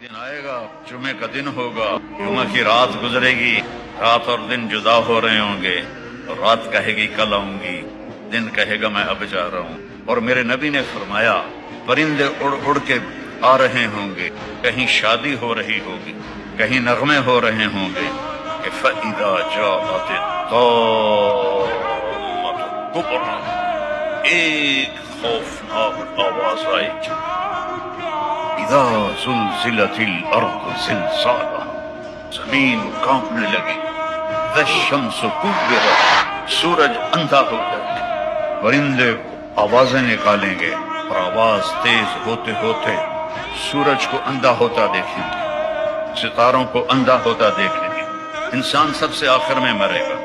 दिन आएगा, जुमे का दिन होगा, जुमा की रात गुजरेगी, रात और दिन जुदा हो रहे होंगे, और रात कहेगी कल आऊंगी, दिन कहेगा मैं अब जा रहा हूँ। और मेरे नबी ने फरमाया परिंदे उड़ उड़ के आ रहे होंगे, कहीं शादी हो रही होगी, कहीं नगमे हो रहे होंगे कि फइदा जाअत ताम्मतुल कुब्रा, एक खौफनाक आवाज आएगी, इदा जुलजिलतिल अर्द जिलज़ालहा, जमीन कांपने लगी, वश्शम्सु कुव्विरत, सूरज अंधा हो जाएगा, परिंदे आवाजें निकालेंगे और आवाज तेज होते होते सूरज को अंधा होता देखेंगे, सितारों को अंधा होता देखेंगे, इंसान सबसे आखिर में मरेगा,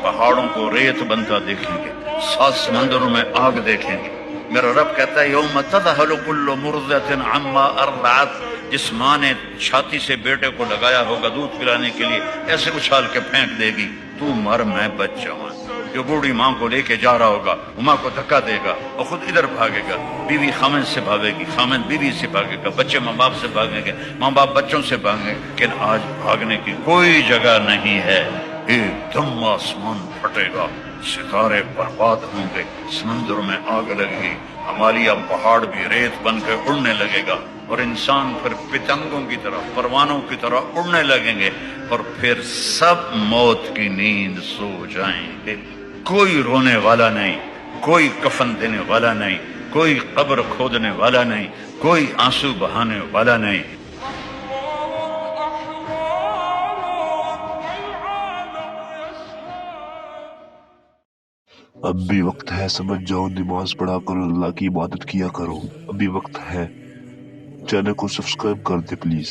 पहाड़ों को रेत बनता देखेंगे, सात समंदरों में आग देखेंगे। मेरा रब कहता है यौम तज़हलु कुल्लु मुर्दिअतिन अम्मा अर्दअत, जिस माँ ने छाती से बेटे को लगाया होगा दूध पिलाने के लिए, ऐसे उछाल के फेंक देगी, तू मर मैं बच जाऊं। जो बूढ़ी माँ को लेके जा रहा होगा, माँ को धक्का देगा और खुद इधर भागेगा, बीवी खामिद से भागेगी, खामिद बीवी से भागेगा, बच्चे माँ बाप से भागेंगे, माँ बाप बच्चों से भागेंगे। लेकिन आज भागने की कोई जगह नहीं है। एकदम आसमान फटेगा, सितारे बर्बाद होंगे, समंदरों में आग लगेगी, हिमालय पहाड़ भी रेत बन के उड़ने लगेगा, और इंसान फिर पतंगों की तरह, परवानों की तरह उड़ने लगेंगे, और फिर सब मौत की नींद सो जाएंगे। कोई रोने वाला नहीं, कोई कफन देने वाला नहीं, कोई कब्र खोदने वाला नहीं, कोई आंसू बहाने वाला नहीं। अब भी वक्त है, समझ जाओ, नमाज पढ़ा करो, अल्लाह की इबादत किया करो, अभी वक्त है। चैनल को सब्सक्राइब कर दे प्लीज।